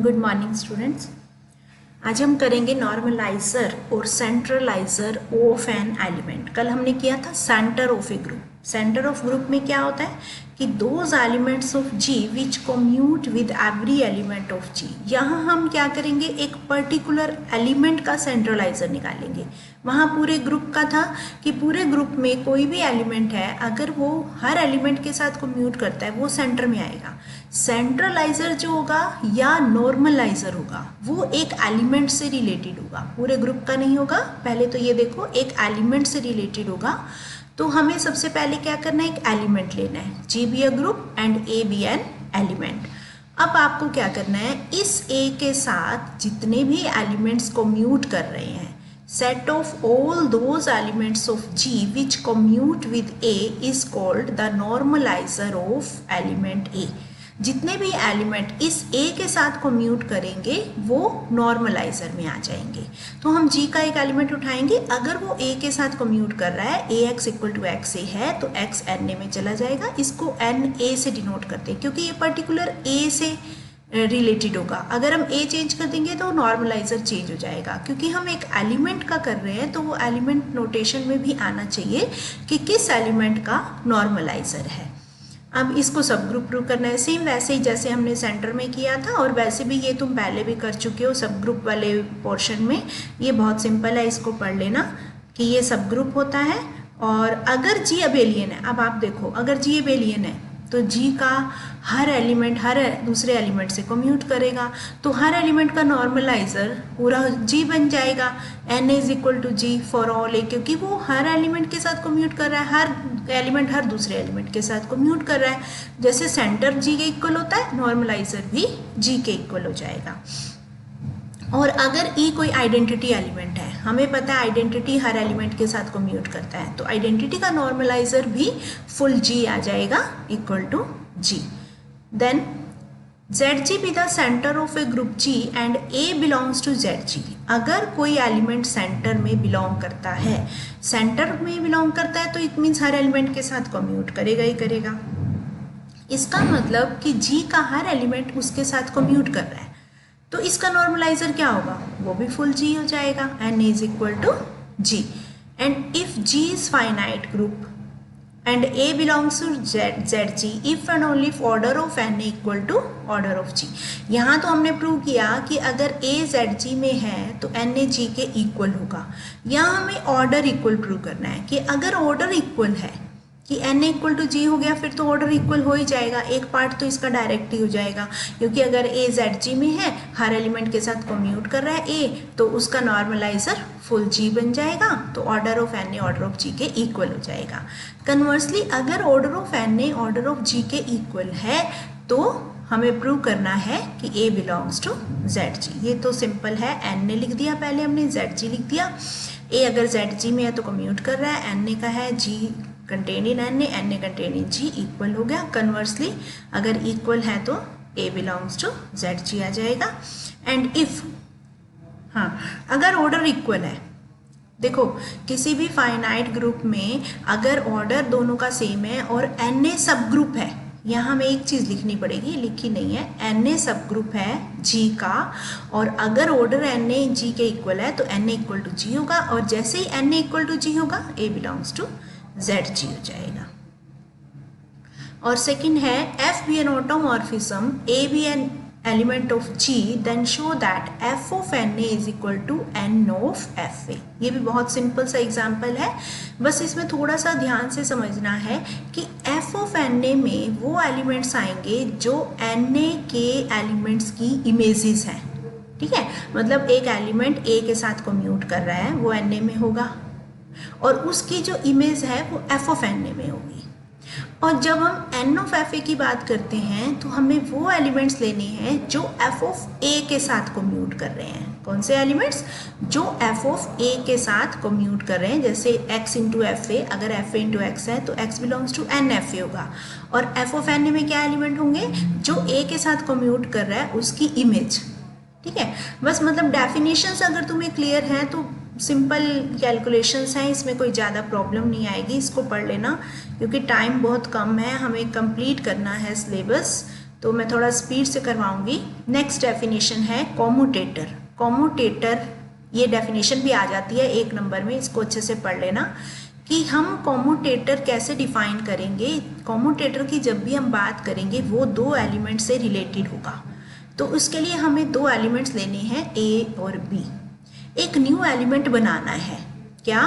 Good morning students. आज हम करेंगे नॉर्मलाइजर और सेंट्रलाइजर ऑफ एन एलिमेंट। कल हमने किया था centre of a group. Centre of group में क्या होता है कि those elements of G which commute with every element of G. यहाँ हम क्या करेंगे, एक पर्टिकुलर एलिमेंट का सेंट्रलाइजर निकालेंगे। वहाँ पूरे ग्रुप का था कि पूरे ग्रुप में कोई भी एलिमेंट है, अगर वो हर एलिमेंट के साथ कम्यूट करता है वो सेंटर में आएगा। सेंट्रलाइजर जो होगा या नॉर्मलाइजर होगा वो एक एलिमेंट से रिलेटेड होगा, पूरे ग्रुप का नहीं होगा। पहले तो ये देखो, एक एलिमेंट से रिलेटेड होगा। तो हमें सबसे पहले क्या करना है, एक एलिमेंट लेना है। G be a group and a be an element. अब आपको क्या करना है, इस ए के साथ जितने भी एलिमेंट्स कम्यूट कर रहे हैं, set of all those elements of G which commute with A is called the normalizer of element A। जितने भी एलिमेंट इस A के साथ कम्यूट करेंगे वो नॉर्मलाइजर में आ जाएंगे। तो हम G का एक एलिमेंट उठाएंगे, अगर वो A के साथ कम्यूट कर रहा है, AX इक्वल टू एक्स ए है तो x NA में चला जाएगा। इसको NA से डिनोट करते हैं क्योंकि ये पर्टिकुलर A से रिलेटेड होगा। अगर हम ए चेंज कर देंगे तो नॉर्मलाइजर चेंज हो जाएगा। क्योंकि हम एक एलिमेंट का कर रहे हैं तो वो एलिमेंट नोटेशन में भी आना चाहिए कि किस एलिमेंट का नॉर्मलाइजर है। अब इसको सब ग्रुप प्रूव करना है, सेम वैसे ही जैसे हमने सेंटर में किया था, और वैसे भी ये तुम पहले भी कर चुके हो सब ग्रुप वाले पोर्शन में। ये बहुत सिंपल है, इसको पढ़ लेना कि ये सब ग्रुप होता है। और अगर जी अबेलियन है, अब आप देखो, अगर जी अबेलियन है तो जी का हर एलिमेंट हर दूसरे एलिमेंट से कम्यूट करेगा, तो हर एलिमेंट का नॉर्मलाइजर पूरा जी बन जाएगा। N is equal to G for all a, क्योंकि वो हर एलिमेंट के साथ कम्यूट कर रहा है, हर एलिमेंट हर दूसरे एलिमेंट के साथ कम्यूट कर रहा है। जैसे सेंटर जी के इक्वल होता है, नॉर्मलाइजर भी जी के इक्वल हो जाएगा। और अगर ई कोई आइडेंटिटी एलिमेंट है, हमें पता है आइडेंटिटी हर एलिमेंट के साथ कम्यूट करता है, तो आइडेंटिटी का नॉर्मलाइजर भी फुल जी आ जाएगा equal to G. Then Z G be the centre of a group G and a belongs to Z G. अगर कोई एलिमेंट सेंटर में बिलोंग करता है, सेंटर में बिलोंग करता है तो इट मीन्स हर एलिमेंट के साथ कम्यूट करेगा ही करेगा। इसका मतलब कि जी का हर एलिमेंट उसके साथ कम्यूट कर रहा है, तो इसका नॉर्मलाइजर क्या होगा, वो भी फुल जी हो जाएगा। N is equal to G. And if G is finite group and a belongs to Z G, if and only if order of N equal to order of G. यहाँ तो हमने prove किया कि अगर ए Z जी में है तो N ए जी के इक्वल होगा। यहाँ हमें ऑर्डर इक्वल प्रूव करना है कि अगर ऑर्डर इक्वल है कि एन इक्वल टू जी हो गया, फिर तो ऑर्डर इक्वल हो ही जाएगा। एक पार्ट तो इसका डायरेक्ट ही हो जाएगा, क्योंकि अगर ए जेड जी में है, हर एलिमेंट के साथ कम्यूट कर रहा है ए, तो उसका नॉर्मलाइजर फुल जी बन जाएगा। तो order of N a order of G के इक्वल हो जाएगा। कन्वर्सली अगर order of N a order of G के इक्वल है तो हमें प्रूव करना है कि a belongs to Z G. ये तो सिंपल है, एन ए लिख दिया पहले हमने, जेड जी लिख दिया। ए अगर जेड जी में है तो कम्यूट कर रहा है, एन ए का है G contain in N a contain in G, equal हो गया। कन्वर्सली अगर इक्वल है तो a belongs to Z G आ जाएगा। एंड इफ अगर ऑर्डर इक्वल है, देखो किसी भी फाइनाइट ग्रुप में अगर ऑर्डर दोनों का सेम है और एन ए सब ग्रुप है, यहाँ हमें एक चीज़ लिखनी पड़ेगी, लिखी नहीं है, एन ए सब ग्रुप है जी का, और अगर ऑर्डर एन ए जी के इक्वल है तो N a equal to G होगा, और जैसे ही N a equal to G होगा a belongs to Z G हो जाएगा। और सेकंड है f be an automorphism a be an element of G, then show that f of N a is equal to N of f a. ये भी बहुत simple सा example है, बस इसमें थोड़ा सा ध्यान से समझना है कि एफ ऑफ एन ए में वो एलिमेंट्स आएंगे जो एन ए के एलिमेंट्स की इमेजेस हैं। ठीक है, मतलब एक एलिमेंट ए के साथ कम्यूट कर रहा है वो एन ए में होगा, और उसकी जो इमेज है वो एफ ऑफ एन ए में होगी। और जब हम एन ऑफ एफ ए की बात करते हैं तो हमें वो एलिमेंट्स लेने हैं जो एफ ऑफ ए के साथ कम्यूट कर रहे हैं। कौन से एलिमेंट्स, जो एफ ऑफ ए के साथ कम्यूट कर रहे हैं। जैसे एक्स इंटू एफ ए, अगर एफ ए इंटू एक्स है तो x belongs to N f a होगा। और एफ ऑफ एन ए में क्या एलिमेंट होंगे, जो ए के साथ कम्यूट कर रहा है उसकी इमेज। ठीक है, बस मतलब डेफिनेशंस अगर तुम्हें क्लियर है तो सिंपल कैलकुलेशंस हैं, इसमें कोई ज़्यादा प्रॉब्लम नहीं आएगी। इसको पढ़ लेना क्योंकि टाइम बहुत कम है, हमें कंप्लीट करना है सिलेबस। तो मैं थोड़ा स्पीड से करवाऊंगी। नेक्स्ट डेफिनेशन है कॉम्यूटेटर। कॉम्यूटेटर ये डेफिनेशन भी आ जाती है 1 नंबर में, इसको अच्छे से पढ़ लेना कि हम कॉम्यूटेटर कैसे डिफाइन करेंगे। कॉम्यूटेटर की जब भी हम बात करेंगे वो 2 एलिमेंट से रिलेटेड होगा। तो उसके लिए हमें 2 एलिमेंट्स लेने हैं ए और बी। एक न्यू एलिमेंट बनाना है, क्या?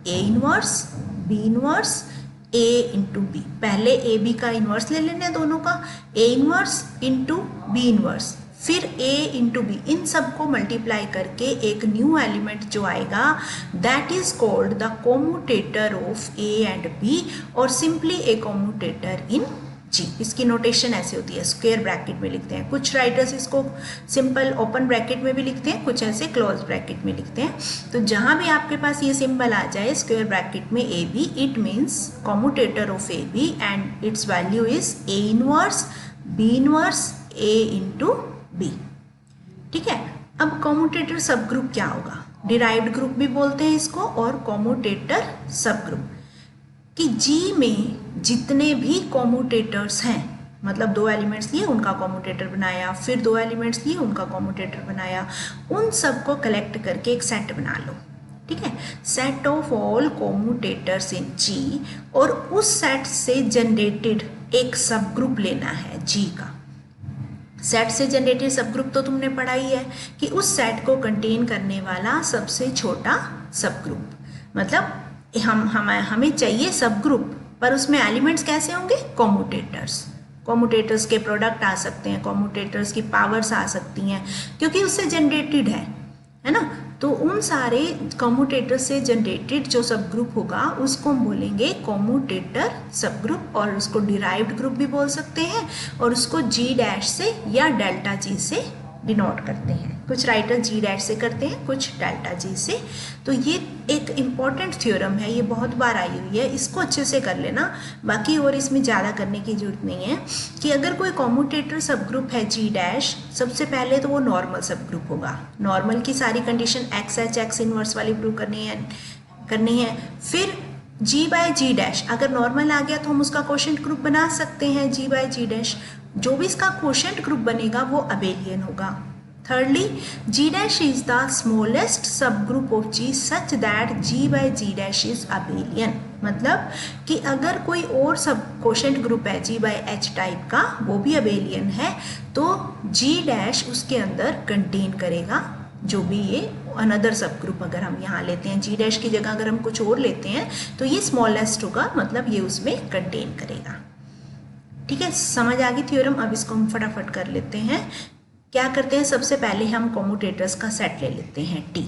A inverse b inverse a into b. पहले ए बी का इन्वर्स ले लेना है दोनों का, a inverse into b inverse, फिर ए इंटू बी, इन सबको मल्टीप्लाई करके एक न्यू एलिमेंट जो आएगा that is called the commutator of a and b और simply a commutator in G. इसकी नोटेशन ऐसे होती है, स्क्वायर ब्रैकेट में लिखते हैं। कुछ राइटर्स इसको सिंपल ओपन ब्रैकेट में भी लिखते हैं, कुछ ऐसे क्लोज ब्रैकेट में लिखते हैं। तो जहाँ भी आपके पास ये सिंबल आ जाए स्क्वायर ब्रैकेट में a b, it means commutator of a b and its value is a inverse b inverse a into b. ठीक है। अब कॉम्यूटेटर सब ग्रुप क्या होगा? डिराइव्ड ग्रुप भी बोलते हैं इसको और कॉम्यूटेटर सब ग्रुप, कि जी में जितने भी कॉम्यूटेटर्स हैं, मतलब 2 एलिमेंट्स लिए उनका कॉम्यूटेटर बनाया, फिर 2 एलिमेंट्स लिए उनका कॉम्यूटेटर बनाया, उन सबको कलेक्ट करके एक सेट बना लो। ठीक है, सेट ऑफ ऑल कॉम्यूटेटर्स इन जी, और उस सेट से जनरेटेड एक सब ग्रुप लेना है जी का। सेट से जनरेटेड सब ग्रुप तो तुमने पढ़ा ही है कि उस सेट को कंटेन करने वाला सबसे छोटा सब ग्रुप। मतलब हमें चाहिए सब ग्रुप, पर उसमें एलिमेंट्स कैसे होंगे? कॉम्यूटेटर्स। कॉम्यूटेटर्स के प्रोडक्ट आ सकते हैं, कॉम्यूटेटर्स की पावर्स आ सकती हैं, क्योंकि उससे जनरेटेड है ना। तो उन सारे कॉम्यूटेटर से जनरेटेड जो सब ग्रुप होगा उसको हम बोलेंगे कॉम्यूटेटर सब ग्रुप, और उसको डिराइव्ड ग्रुप भी बोल सकते हैं, और उसको जी डैश से या डेल्टा जी से डिनोट करते हैं। कुछ राइटर जी डैश से करते हैं, कुछ डेल्टा जी से। तो ये एक इम्पॉर्टेंट थ्योरम है, ये बहुत बार आई हुई है, इसको अच्छे से कर लेना। बाकी और इसमें ज़्यादा करने की जरूरत नहीं है। कि अगर कोई कॉम्यूटेटर सब ग्रुप है जी डैश, सबसे पहले तो वो नॉर्मल सब ग्रुप होगा। नॉर्मल की सारी condition x H x inverse वाली प्रूव करनी है। फिर जी बाय जी डैश, अगर नॉर्मल आ गया तो हम उसका क्वोशिएंट ग्रुप बना सकते हैं जी बाय जी डैश। जो भी इसका क्वोशिएंट ग्रुप बनेगा वो अबेलियन होगा। Thirdly, G dash is the smallest सब group of G such that G by G dash is abelian. मतलब कि अगर कोई और सब क्वोशिएंट ग्रुप है जी बाय एच टाइप का, वो भी अबेलियन है, तो जी डैश उसके अंदर कंटेन करेगा जो भी ये अनदर सब ग्रुप अगर हम यहाँ लेते हैं, जी डैश की जगह अगर हम कुछ और लेते हैं तो ये स्मॉलेस्ट होगा, मतलब ये उसमें कंटेन करेगा। ठीक है, समझ आ गई थ्योरम। अब इसको हम फटाफट कर लेते हैं। क्या करते हैं, सबसे पहले हम कॉम्यूटेटर्स का सेट ले लेते हैं टी,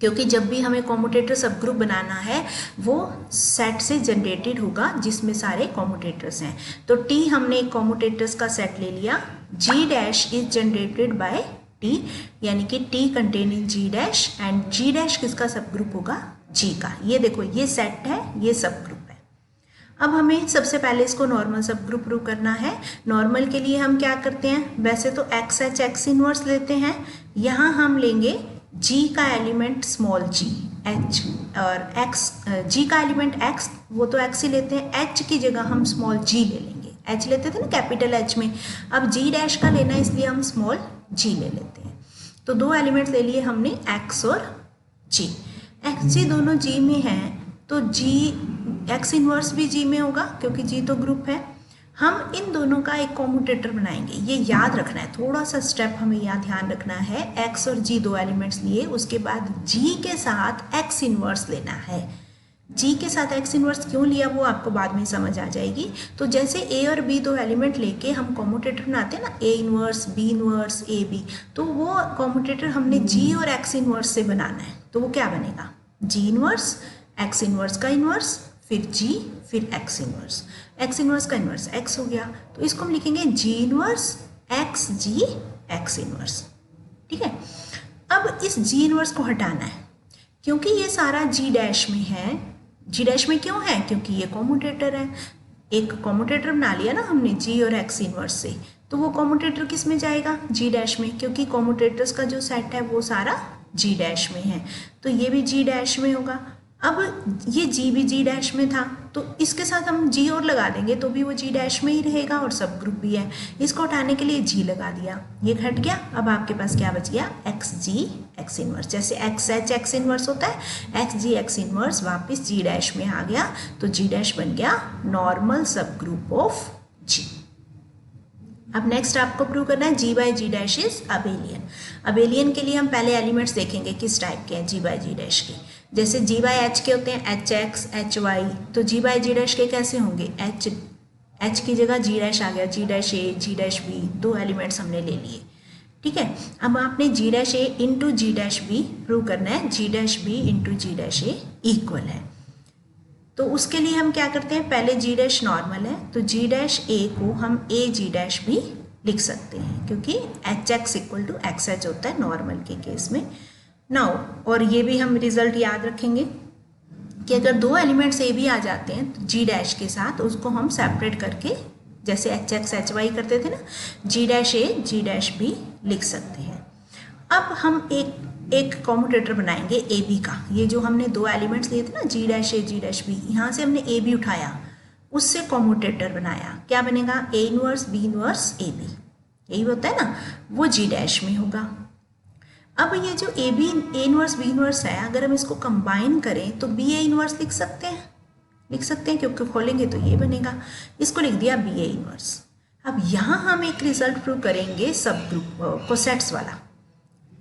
क्योंकि जब भी हमें कॉम्यूटेटर सब ग्रुप बनाना है वो सेट से जनरेटेड होगा जिसमें सारे कॉम्यूटेटर्स हैं। तो टी हमने एक कॉम्यूटेटर्स का सेट ले लिया। G dash is generated by T, यानी कि T contain in G dash, and G dash किसका सब ग्रुप होगा? जी का। ये देखो, ये सेट है, ये सब ग्रुप है। अब हमें सबसे पहले इसको नॉर्मल सब ग्रुप प्रूव करना है। नॉर्मल के लिए हम क्या करते हैं, वैसे तो एक्स एच एक्स इनवर्स लेते हैं, यहाँ हम लेंगे जी का एलिमेंट स्मॉल जी एच, और एक्स जी का एलिमेंट एक्स, वो तो एक्स ही लेते हैं, एच की जगह हम स्मॉल जी ले लेंगे। एच लेते थे ना कैपिटल एच में, अब जी डैश का लेना है इसलिए हम स्मॉल जी ले लेते हैं। तो 2 एलिमेंट्स ले लिए हमने, एक्स और जी। एक्स जी दोनों जी में हैं, तो जी एक्स इनवर्स भी जी में होगा क्योंकि जी तो ग्रुप है। हम इन दोनों का एक कॉम्यूटेटर बनाएंगे, ये याद रखना है, थोड़ा सा स्टेप हमें यहाँ ध्यान रखना है। एक्स और जी 2 एलिमेंट्स लिए, उसके बाद जी के साथ एक्स इनवर्स लेना है। जी के साथ एक्स इनवर्स क्यों लिया वो आपको बाद में समझ आ जाएगी। तो जैसे ए और बी 2 एलिमेंट लेके हम कॉम्यूटेटर बनाते हैं ना, a inverse b inverse a b, तो वो कॉम्यूटेटर हमने जी और एक्स इनवर्स से बनाना है। तो वो क्या बनेगा, जी इनवर्स एक्स इनवर्स का इनवर्स, फिर जी, फिर एक्स इनवर्स। एक्स इनवर्स का इनवर्स एक्स हो गया, तो इसको हम लिखेंगे जी इनवर्स एक्स जी एक्स इनवर्स। ठीक है, अब इस जी इनवर्स को हटाना है क्योंकि ये सारा जी डैश में है। जी डैश में क्यों है, क्योंकि ये कॉम्यूटेटर है। एक कॉम्यूटेटर बना लिया ना हमने जी और एक्स इनवर्स से, तो वो कॉम्यूटेटर किस में जाएगा, जी डैश में, क्योंकि कॉम्यूटेटर्स का जो सेट है वो सारा जी डैश में है, तो ये भी जी डैश में होगा। अब ये जी भी जी डैश में था, तो इसके साथ हम जी और लगा देंगे तो भी वो जी डैश में ही रहेगा और सब ग्रुप भी है। इसको हटाने के लिए जी लगा दिया, ये हट गया। अब आपके पास क्या बच गया, एक्स जी एक्स इनवर्स। जैसे एक्स एच एक्स इनवर्स होता है, एक्स जी एक्स इनवर्स वापस जी डैश में आ गया, तो जी डैश बन गया नॉर्मल सब ग्रुप ऑफ जी। अब नेक्स्ट आपको प्रूव करना है G by G dash is abelian. Abelian के लिए हम पहले एलिमेंट्स देखेंगे किस टाइप के हैं जी बाई जी डैश के। जैसे जी बाई एच के होते हैं एच एक्स एच वाई, तो जी बाई जी डैश के कैसे होंगे, एच की जगह जी डैश आ गया, जी डैश ए जी डैश बी, दो एलिमेंट्स हमने ले लिए। ठीक है, अब आपने जी dash A into G dash B prove करना है, G dash B into G dash A equal है। तो उसके लिए हम क्या करते हैं, पहले जी डैश नॉर्मल है तो जी डैश ए को हम ए जी डैश भी लिख सकते हैं, क्योंकि H x equal to x H होता है नॉर्मल के केस में। नाउ और ये भी हम रिजल्ट याद रखेंगे कि अगर दो एलिमेंट्स ए भी आ जाते हैं तो जी डैश के साथ उसको हम सेपरेट करके, जैसे एच एक्स एच वाई करते थे ना, जी डैश ए जी डैश बी लिख सकते हैं। अब हम एक कॉम्यूटेटर बनाएंगे ए बी का। ये जो हमने दो एलिमेंट्स लिए थे ना जी डैश ए जी डैश बी, यहाँ से हमने ए बी उठाया, उससे कॉम्यूटेटर बनाया। क्या बनेगा, a inverse b inverse a b, यही होता है ना, वो जी डैश में होगा। अब ये जो a b a inverse b inverse है, अगर हम इसको कंबाइन करें तो बी ए इनवर्स लिख सकते हैं, क्योंकि खोलेंगे तो ये बनेगा। इसको लिख दिया बी ए इनवर्स। अब यहाँ हम एक रिजल्ट प्रूव करेंगे सब ग्रुप कोसेट्स वाला,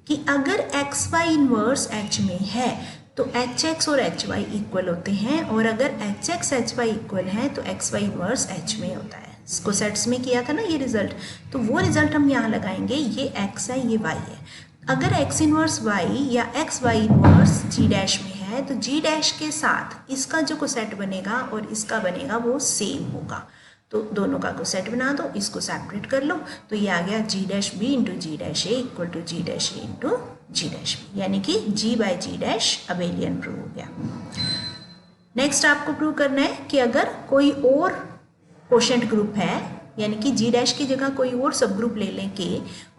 कि अगर एक्स वाई इनवर्स एच में है तो एच एक्स और एच वाई इक्वल होते हैं, और अगर H x H y equal है तो एक्स वाई इनवर्स एच में होता है। इसको सेट्स में किया था ना ये रिजल्ट, तो वो रिजल्ट हम यहाँ लगाएंगे, ये एक्स है ये वाई है। अगर एक्स इनवर्स वाई या एक्स वाई इनवर्स जी डैश में है तो जी डैश के साथ इसका जो कोसेट बनेगा और इसका बनेगा वो सेम होगा। तो दोनों का कोसेट बना दो, इसको सेपरेट कर लो, तो ये आ गया G dash B into G dash A equal to G dash A into G dash B, यानी कि G by G dash abelian prove हो गया। नेक्स्ट आपको प्रूव करना है कि अगर कोई और कोशेंट ग्रुप है, यानी कि जी डैश की जगह कोई और सब ग्रुप ले लें के,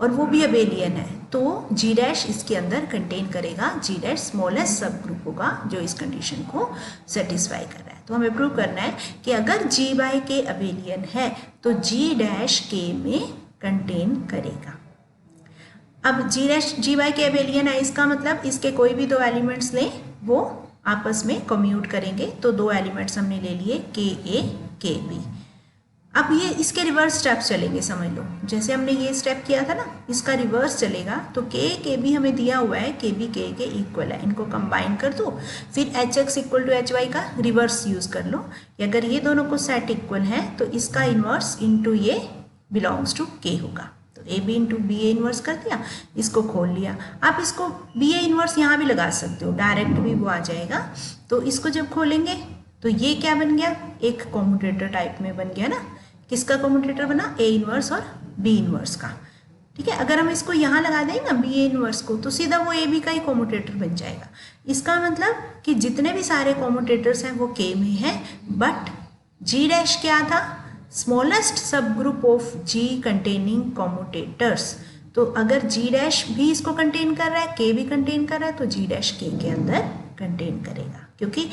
और वो भी अबेलियन है, तो जी डैश इसके अंदर कंटेन करेगा जी डैश स्मॉलेस्ट सब ग्रुप होगा जो इस कंडीशन को सेटिस्फाई कर रहा है। तो हमें प्रूव करना है कि अगर जी बाई के अबेलियन है तो जी डैश के में कंटेन करेगा। अब जी डैश जी बाई के अबेलियन है, इसका मतलब इसके कोई भी दो एलिमेंट्स लें वो आपस में कम्यूट करेंगे। तो दो एलिमेंट्स हमने ले लिए के ए के बी। अब ये इसके रिवर्स स्टेप चलेंगे, समझ लो जैसे हमने ये स्टेप किया था ना, इसका रिवर्स चलेगा। तो के बी हमें दिया हुआ है, के बी के इक्वल है, इनको कंबाइन कर दो, फिर H x equal to H y का रिवर्स यूज़ कर लो कि अगर ये दोनों को सेट इक्वल है तो इसका इन्वर्स इंटू ये बिलोंग्स टू के होगा। तो a b into b a inverse कर दिया, इसको खोल लिया। आप इसको बी ए इन्वर्स यहाँ भी लगा सकते हो, डायरेक्ट भी वो आ जाएगा। तो इसको जब खोलेंगे तो ये क्या बन गया, एक कॉम्यूटेटर टाइप में बन गया ना। किसका कॉम्यूटेटर बना, ए इनवर्स और बी इनवर्स का। ठीक है, अगर हम इसको यहाँ लगा दें ना बी ए इनवर्स को, तो सीधा वो ए बी का ही कॉम्यूटेटर बन जाएगा। इसका मतलब कि जितने भी सारे कॉम्यूटेटर्स हैं वो के में हैं, बट जी डैश क्या था, स्मॉलेस्ट सब ग्रुप ऑफ जी कंटेनिंग कॉम्यूटेटर्स। तो अगर जी डैश भी इसको कंटेन कर रहा है, के भी कंटेन कर रहा है, तो जी डैश के अंदर कंटेन करेगा, क्योंकि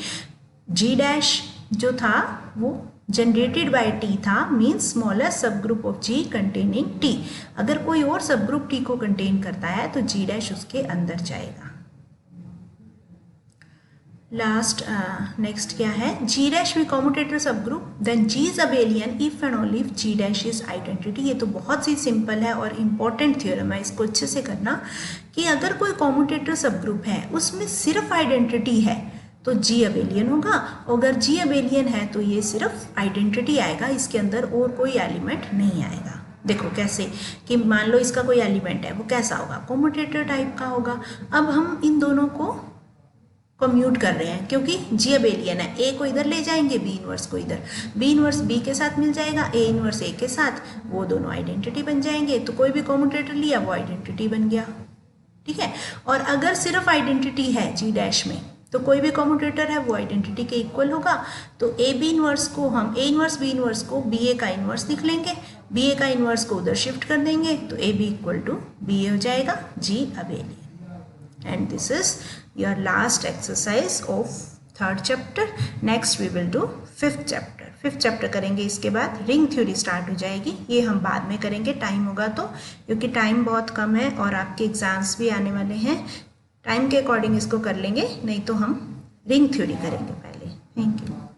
जी डैश जो था वो जनरेटेड बाय टी था, मीन्स स्मॉलेस्ट सब group of G containing T. अगर कोई और सब ग्रुप टी को कंटेन करता है तो जी डैश उसके अंदर जाएगा। लास्ट नेक्स्ट क्या है, जी डैश में commutator subgroup then G is abelian if and only if G dash is identity. ये तो बहुत सी सिंपल है और इम्पॉर्टेंट थ्योरम है, इसको अच्छे से करना कि अगर कोई कॉम्यूटेटर सब ग्रुप है उसमें सिर्फ आइडेंटिटी है तो जी अबेलियन होगा, अगर जी अबेलियन है तो ये सिर्फ आइडेंटिटी आएगा, इसके अंदर और कोई एलिमेंट नहीं आएगा। देखो कैसे कि मान लो इसका कोई एलिमेंट है, वो कैसा होगा, कॉम्यूटेटर टाइप का होगा। अब हम इन दोनों को कम्यूट कर रहे हैं क्योंकि जी अबेलियन है, ए को इधर ले जाएंगे, बी इनवर्स को इधर, बी इनवर्स बी के साथ मिल जाएगा, ए इनवर्स ए के साथ, वो दोनों आइडेंटिटी बन जाएंगे। तो कोई भी कॉम्यूटेटर लिया वो आइडेंटिटी बन गया। ठीक है, और अगर सिर्फ आइडेंटिटी है जी डैश में तो कोई भी कॉम्यूटेटर है वो आइडेंटिटी के इक्वल होगा। तो ए बी इनवर्स को हम ए इनवर्स बी इनवर्स को बी ए का इनवर्स लिख लेंगे, बी ए का इनवर्स को उधर शिफ्ट कर देंगे, तो a b equal to b a हो जाएगा G abelian. And this is your last exercise of third chapter, next we will do fifth chapter. Fifth chapter करेंगे, इसके बाद रिंग थ्योरी स्टार्ट हो जाएगी। ये हम बाद में करेंगे, टाइम होगा तो, क्योंकि टाइम बहुत कम है और आपके एग्जाम्स भी आने वाले हैं। टाइम के अकॉर्डिंग इसको कर लेंगे, नहीं तो हम रिंग थ्योरी करेंगे पहले। Thank you.